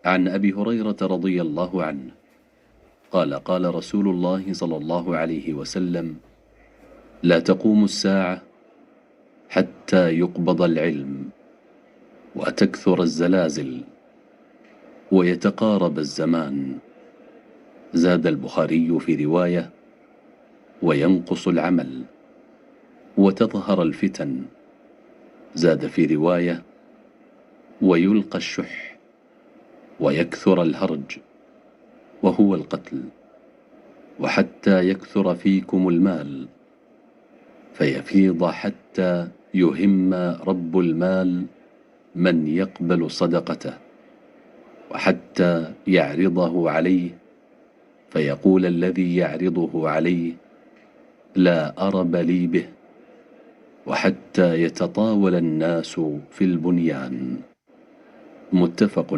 عن أبي هريرة رضي الله عنه قال قال رسول الله صلى الله عليه وسلم: لا تقوم الساعة حتى يقبض العلم وتكثر الزلازل ويتقارب الزمان. زاد البخاري في رواية: وينقص العمل وتظهر الفتن. زاد في رواية: ويلقى الشح ويكثر الهرج وهو القتل، وحتى يكثر فيكم المال فيفيض حتى يهم رب المال من يقبل صدقته، وحتى يعرضه عليه فيقول الذي يعرضه عليه: لا أرب لي به، وحتى يتطاول الناس في البنيان. متفق